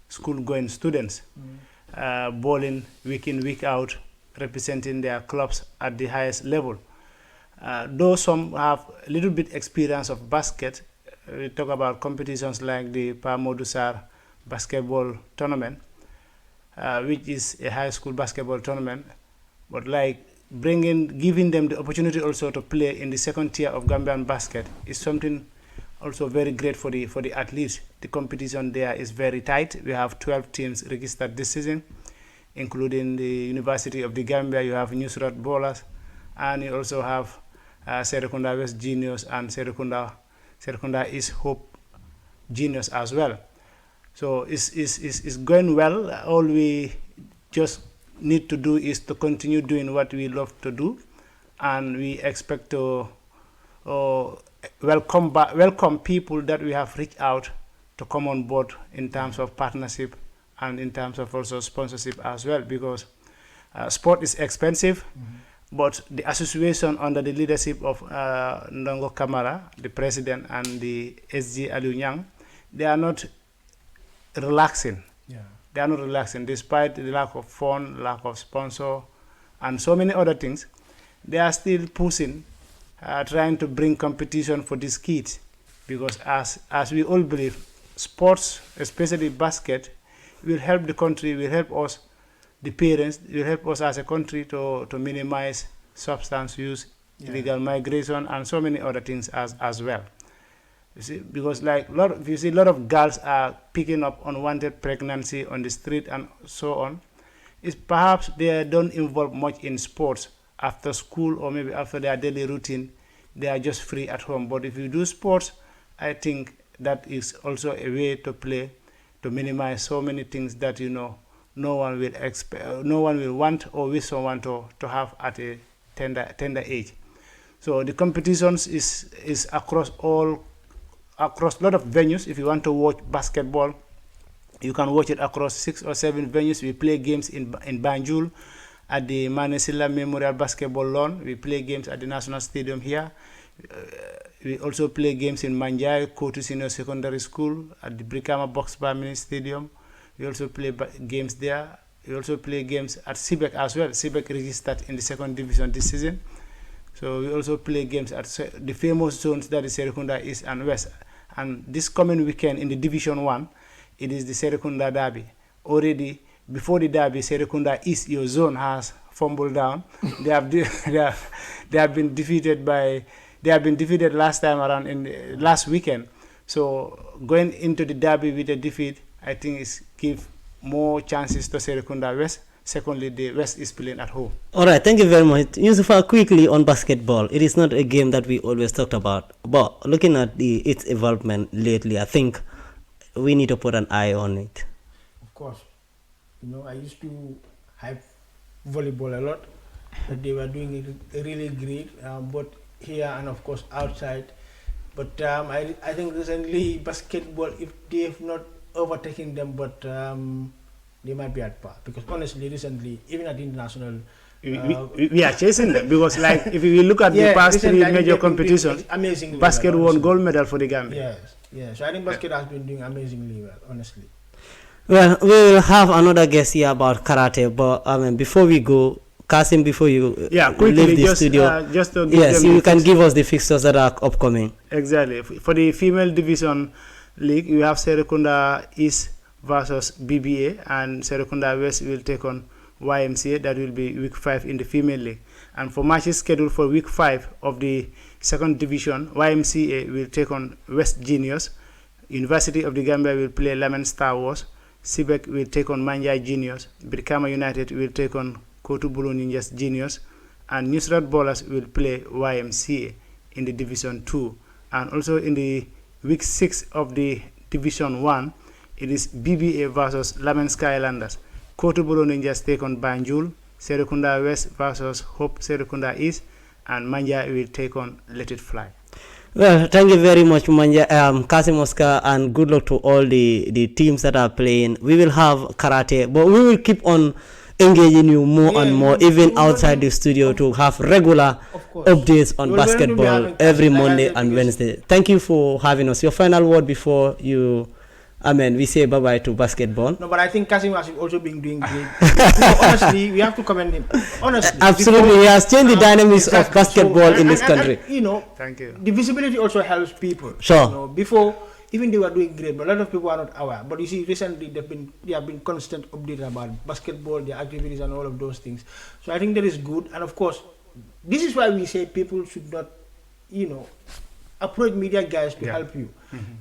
[SPEAKER 3] school-going students, balling week in, week out, representing their clubs at the highest level. Though some have a little bit experience of basket, we talk about competitions like the Pa Modou Sarr basketball tournament, which is a high school basketball tournament, but like giving them the opportunity also to play in the 2nd tier of Gambian basket is something also very great for the athletes. The competition there is very tight. We have 12 teams registered this season, including the University of the Gambia. You have Nusrat Bowlers, and you also have Serekunda West Juniors and Serekunda East Hope Juniors as well. So it's going well. All we just need to do is to continue doing what we love to do, and we expect to welcome people that we have reached out to come on board in terms of partnership and in terms of also sponsorship as well, because sport is expensive. But the association under the leadership of Ndongo Kamara, the president, and the SG Aliu Nyang, they are not relaxing.
[SPEAKER 2] Yeah.
[SPEAKER 3] They are not relaxing, despite the lack of fund, lack of sponsor, and so many other things. They are still pushing, trying to bring competition for these kids, because as we all believe, sports, especially basket, will help the country, will help us, the parents, will help us as a country to minimize substance use, illegal migration, and so many other things as well. You see, because like you see, a lot of girls are picking up unwanted pregnancy on the street and so on. It's perhaps they don't involve much in sports after school or maybe after their daily routine. They are just free at home. But if you do sports, I think that is also a way to play to minimize so many things that no one will expect, no one will want or wish someone to have at a tender age. So the competitions is across a lot of venues. If you want to watch basketball, you can watch it across 6 or 7 venues. We play games in Banjul at the Manesilla Memorial Basketball Lawn. We play games at the National Stadium here. We also play games in Manjai, Kotu Senior Secondary School, at the Brikama Boxbar Mini Stadium. We also play games there. We also play games at Sibek as well. Sibek registered in the 2nd division this season. So we also play games at the famous zones, that is Serekunda East and West. And this coming weekend in the Division 1, it is the Serekunda Derby. Already, before the Derby, Serekunda East, your zone, has fumbled down. They have been defeated last time around in last weekend. So going into the Derby with a defeat, I think is give more chances to Serekunda West. Secondly, the West is playing at home.
[SPEAKER 1] All right, thank you very much. Yusufa, quickly on basketball. It is not a game that we always talked about, but looking at its involvement lately, I think we need to put an eye on it.
[SPEAKER 2] Of course. I used to hype volleyball a lot. That they were doing it really great, both here and of course outside. But I think recently basketball, if they have not overtaken them, but they might be at par, because honestly recently, even at international,
[SPEAKER 3] we are chasing them, because like if you look at the past 3 major competitions, basket won gold medal for the Gambia.
[SPEAKER 2] Yes. So I think basket has been doing amazingly well, honestly.
[SPEAKER 1] Well, we will have another guest here about karate, but before we go, Kasim, before you
[SPEAKER 3] quickly,
[SPEAKER 1] leave the studio,
[SPEAKER 3] just to give
[SPEAKER 1] you can give us the fixtures that are upcoming.
[SPEAKER 3] Exactly. For the female division league, you have Serekunda East versus BBA, and Serekunda West will take on YMCA. That will be week 5 in the female league. And for matches scheduled for week 5 of the 2nd division, YMCA will take on West Juniors. University of the Gambia will play Lemon Star Wars. Sibek will take on Manjai Juniors. Brikama United will take on Kotu Bulu Ninjas Juniors. And Nusrat Bowlers will play YMCA in the Division 2. And also in the week 6 of the Division 1, it is BBA versus Lamen Skylanders. Kotu Bulu Ninjas take on Banjul. Serekunda West versus Hope Serekunda East. And Manja will take on Let It Fly.
[SPEAKER 1] Well, thank you very much, Manja, Kasim Oscar, and good luck to all the teams that are playing. We will have karate, but we will keep on engaging you more and more, even outside the studio, to have regular updates on basketball every Monday and Wednesday. Thank you for having us. Your final word before we say bye-bye to basketball.
[SPEAKER 2] No, but I think Kasim has also been doing great. Honestly, we have to commend him. Honestly.
[SPEAKER 1] Absolutely, he has changed the dynamics of basketball in this country.
[SPEAKER 3] Thank you.
[SPEAKER 2] The visibility also helps people.
[SPEAKER 1] Sure.
[SPEAKER 2] Before, even they were doing great, but a lot of people are not aware. But you see, recently there have been constant updates about basketball, their activities, and all of those things. So I think that is good. And of course, this is why we say people should not, approach media guys to help you.
[SPEAKER 3] Mm-hmm.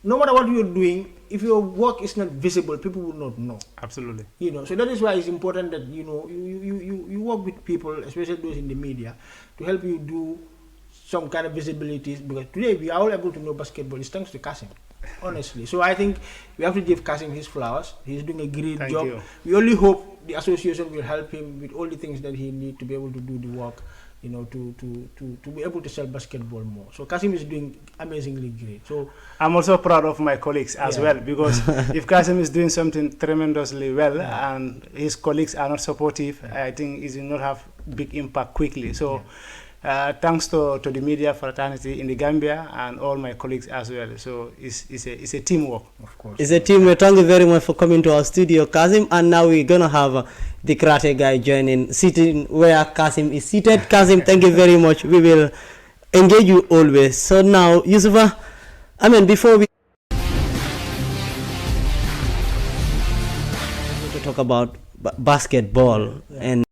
[SPEAKER 2] No matter what you're doing, if your work is not visible, people will not know.
[SPEAKER 3] Absolutely.
[SPEAKER 2] So that is why it's important that you work with people, especially those in the media, to help you do some kind of visibility. Because today we are all able to know basketball. It's thanks to Kasim, honestly. So I think we have to give Kasim his flowers. He's doing a great
[SPEAKER 3] Thank
[SPEAKER 2] job.
[SPEAKER 3] you.
[SPEAKER 2] We only hope the association will help him with all the things that he needs to be able to do the work. To be able to sell basketball more. So Kasim is doing amazingly great. So
[SPEAKER 3] I'm also proud of my colleagues as well, because if Kasim is doing something tremendously well and his colleagues are not supportive, I think he will not have big impact quickly. So thanks to the media fraternity in the Gambia and all my colleagues as well. So it's a teamwork. Of course.
[SPEAKER 1] It's a teamwork. Thank you very much for coming to our studio, Kazim. And now we're going to have the karate guy joining, sitting where Kazim is seated. Kazim, thank you very much. We will engage you always. So now, Yusufa, I mean, before we to talk about basketball and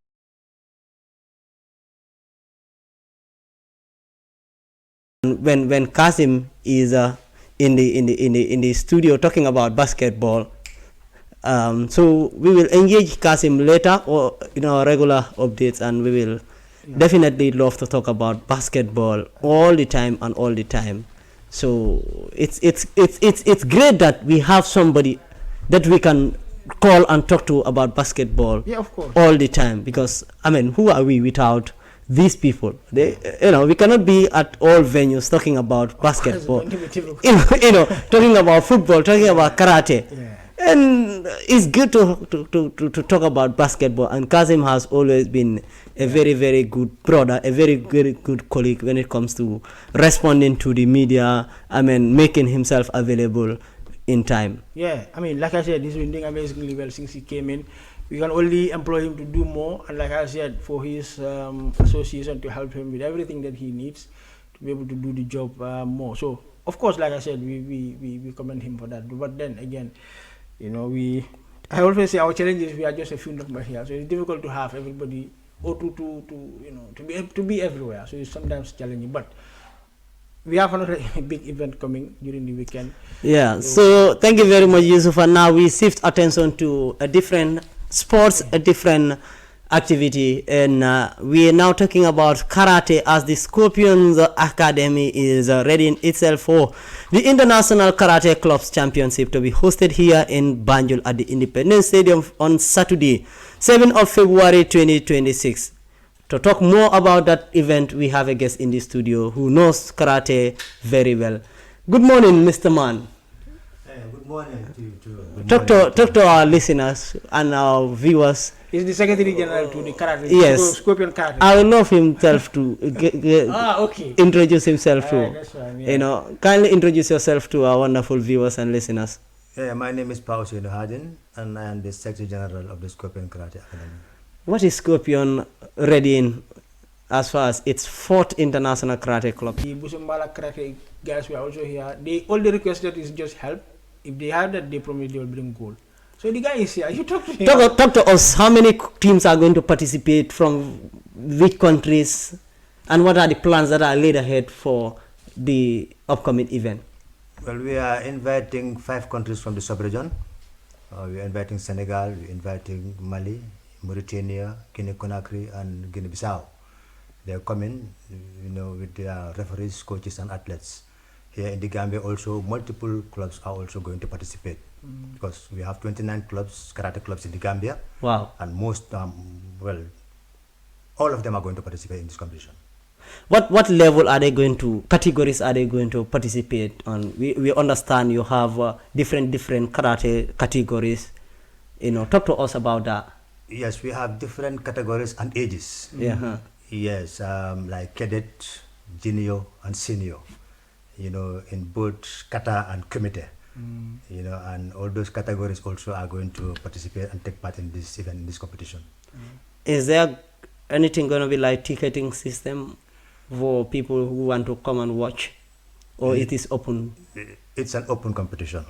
[SPEAKER 1] when Kazim is in the studio talking about basketball, so we will engage Kazim later or in our regular updates, and we will definitely love to talk about basketball all the time and all the time. So it's great that we have somebody that we can call and talk to about basketball all the time, because I mean, who are we without these people? They, we cannot be at all venues talking about basketball, talking about football, talking about karate. And it's good to talk about basketball, and Kazim has always been a very, very good brother, a very, very good colleague when it comes to responding to the media, I mean, making himself available in time.
[SPEAKER 2] Yeah, I mean, like I said, he's been doing amazingly well since he came in. We can only employ him to do more, and like I said, for his association to help him with everything that he needs to be able to do the job more. So, of course, like I said, we commend him for that. But then again, I always say our challenge is we are just a few numbers here, so it's difficult to have everybody or to be everywhere. So it's sometimes challenging, but we have another big event coming during the weekend.
[SPEAKER 1] Yeah, so thank you very much, Yusuf. And now we shift attention to a different sports, a different activity, and we are now talking about karate, as the Scorpions Academy is readying itself for the International Karate Clubs Championship to be hosted here in Banjul at the Independence Stadium on Saturday, 7th of February 2026. To talk more about that event, we have a guest in the studio who knows karate very well. Good morning, Mr. Man.
[SPEAKER 8] Good morning to you too.
[SPEAKER 1] Talk to our listeners and our viewers.
[SPEAKER 2] He's the Secretary General to the Karate,
[SPEAKER 1] yes.
[SPEAKER 2] Scorpion Karate.
[SPEAKER 1] I would love himself to introduce himself to.
[SPEAKER 2] That's fine, yeah.
[SPEAKER 1] Kindly introduce yourself to our wonderful viewers and listeners.
[SPEAKER 8] Yeah, my name is Pausi Hardin, and I am the Secretary General of the Scorpion Karate Academy.
[SPEAKER 1] What is Scorpion readying as far as its 4th International Karate Club?
[SPEAKER 2] The Busumbala Karate guys were also here. All they requested is just help. If they have that, they promise they will bring gold. So the guy is here. You talk to him.
[SPEAKER 1] Talk to us. How many teams are going to participate, from which countries, and what are the plans that are laid ahead for the upcoming event?
[SPEAKER 8] Well, we are inviting 5 countries from the sub-region. We are inviting Senegal, we are inviting Mali, Mauritania, Guinea-Conakry, and Guinea-Bissau. They are coming, with their referees, coaches, and athletes. Here in the Gambia, also multiple clubs are also going to participate, because we have 29 clubs, karate clubs in the Gambia.
[SPEAKER 1] Wow!
[SPEAKER 8] And most, all of them are going to participate in this competition.
[SPEAKER 1] What level are they going to, categories are they going to participate on? We understand you have different karate categories. Talk to us about that.
[SPEAKER 8] Yes, we have different categories and ages.
[SPEAKER 1] Yeah.
[SPEAKER 8] Yes, like cadet, junior, and senior. In both kata and kumite. And all those categories also are going to participate and take part in this event, in this competition.
[SPEAKER 1] Is there anything going to be like ticketing system for people who want to come and watch, or it is open?
[SPEAKER 8] It's an open competition.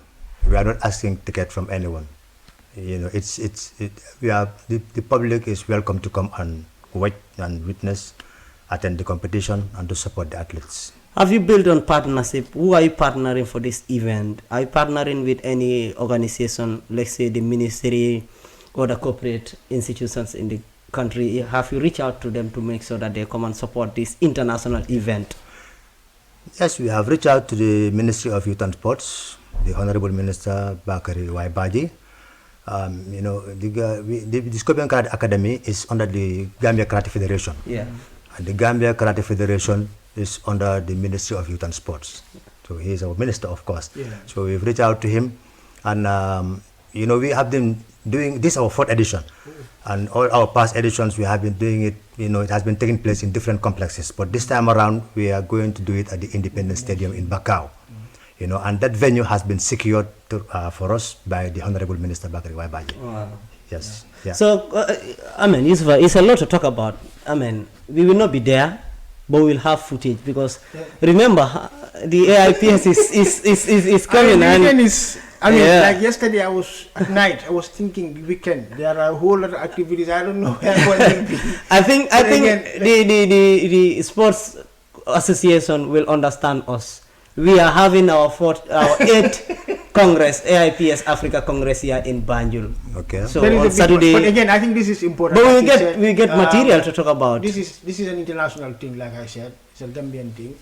[SPEAKER 8] We are not asking ticket from anyone. The public is welcome to come and watch and witness, attend the competition, and to support the athletes.
[SPEAKER 1] Have you built on partnership? Who are you partnering for this event? Are you partnering with any organization, let's say the ministry or the corporate institutions in the country? Have you reached out to them to make sure that they come and support this international event?
[SPEAKER 8] Yes, we have reached out to the Ministry of Youth and Sports, the Honorable Minister Bakari Waibaji. The Scorpion Karate Academy is under the Gambia Karate Federation.
[SPEAKER 1] Yeah.
[SPEAKER 8] And the Gambia Karate Federation is under the Ministry of Youth and Sports. So he is our minister, of course.
[SPEAKER 2] Yeah.
[SPEAKER 8] So we've reached out to him, and you know, we have been doing this, our fourth edition, and all our past editions we have been doing it. You know, it has been taking place in different complexes, but this time around we are going to do it at the Independence Stadium in Bakau. You know, and that venue has been secured for us by the Honorable Minister Bakari Waibaji.
[SPEAKER 1] Wow.
[SPEAKER 8] Yes. Yeah.
[SPEAKER 1] So, I mean, it's a lot to talk about. I mean, we will not be there, but we'll have footage because remember, the AIPS is coming.
[SPEAKER 2] Like yesterday, I was at night. I was thinking the weekend. There are a whole lot of activities. I don't know where will be.
[SPEAKER 1] I think the sports association will understand us. We are having our 8th Congress, AIPS Africa Congress here in Banjul.
[SPEAKER 8] Okay.
[SPEAKER 1] So on Saturday.
[SPEAKER 2] But again, I think this is important.
[SPEAKER 1] But we get material to talk about.
[SPEAKER 2] This is an international thing, like I said. It's a Gambian thing.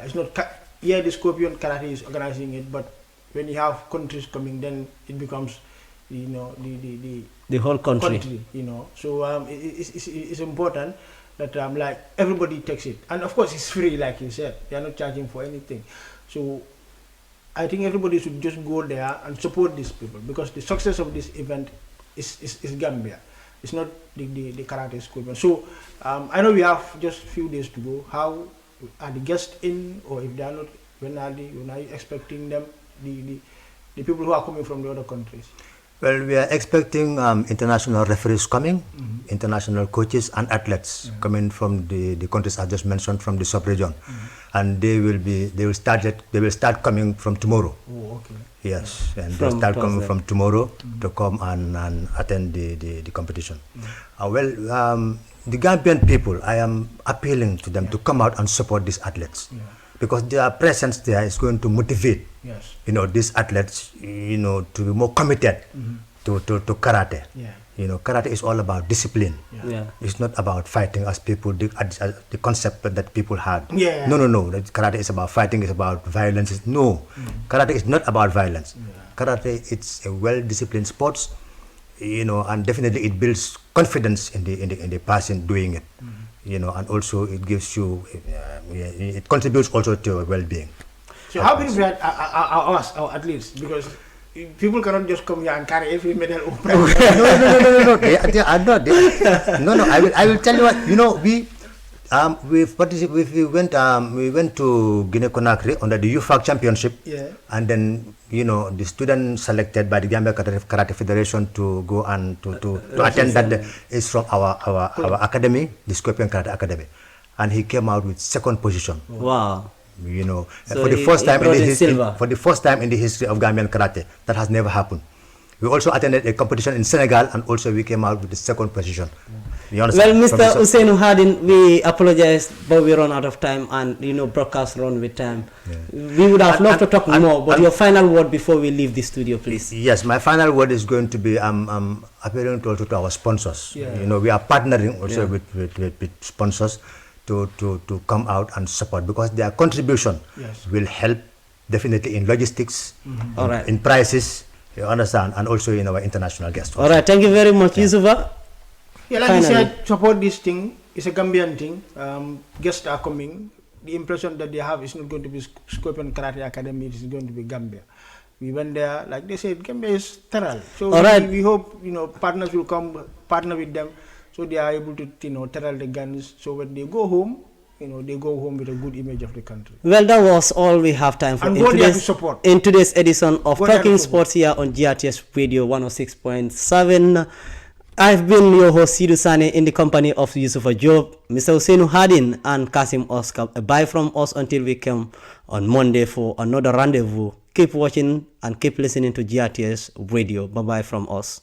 [SPEAKER 2] It's not here. The Scorpion Karate is organizing it, but when you have countries coming, then it becomes, you know,
[SPEAKER 1] the whole country.
[SPEAKER 2] You know, so it's important that like everybody takes it, and of course it's free, like you said. They are not charging for anything. So I think everybody should just go there and support these people, because the success of this event is Gambia. It's not the karate school. So I know we have just few days to go. How are the guests in, or if they are not, when are you expecting them, the people who are coming from the other countries?
[SPEAKER 8] Well, we are expecting international referees coming, international coaches and athletes coming from the countries I just mentioned, from the sub-region, and they will start coming from tomorrow.
[SPEAKER 2] Oh, okay.
[SPEAKER 8] Yes, and they'll start coming from tomorrow to come and attend the competition. The Gambian people, I am appealing to them to come out and support these athletes, because their presence there is going to motivate, you know, these athletes, you know, to be more committed to karate. You know, karate is all about discipline. It's not about fighting as people, the concept that people had. No. Karate is about fighting, it's about violence. No, karate is not about violence. Karate, it's a well-disciplined sports, you know, and definitely it builds confidence in the person doing it. You know, and also it gives you, it contributes also to your well-being.
[SPEAKER 2] So how will we our athletes, because people cannot just come here and carry every medal.
[SPEAKER 8] No. They are not. No. I will tell you what. You know, we went to Guinea-Conakry under the UFAC Championship, and then, you know, the student selected by the Gambia Karate Federation to go and to attend that is from our academy, the Scorpion Karate Academy, and he came out with second position.
[SPEAKER 1] Wow.
[SPEAKER 8] You know,
[SPEAKER 1] so
[SPEAKER 8] for the first time in the history of Gambian karate, that has never happened. We also attended a competition in Senegal, and also we came out with the second position. You understand?
[SPEAKER 1] Well, Mr. Ousseynou Harding, we apologize, but we run out of time, and, you know, broadcast run with time. We would have loved to talk more, but your final word before we leave the studio, please.
[SPEAKER 8] Yes, my final word is going to be appealing also to our sponsors. You know, we are partnering also with sponsors to come out and support, because their contribution will help definitely in logistics, in prices, you understand, and also in our international guests.
[SPEAKER 1] All right, thank you very much, Yusufa.
[SPEAKER 2] Yeah, like you said, support this thing. It's a Gambian thing. Guests are coming. The impression that they have is not going to be Scorpion Karate Academy, it is going to be Gambia. We went there, like they said, Gambia is sterile. So we hope, you know, partners will come, partner with them, so they are able to, you know, sterile the guns. So when they go home, you know, they go home with a good image of the country.
[SPEAKER 1] Well, that was all we have time for in today's edition of Talking Sports here on GRTS Radio 106.7. I've been your host, Sidou Sane, in the company of Yusufa Job, Mr. Ousseynou Harding, and Kasim Oscar. Bye from us until we come on Monday for another rendezvous. Keep watching and keep listening to GRTS Radio. Bye-bye from us.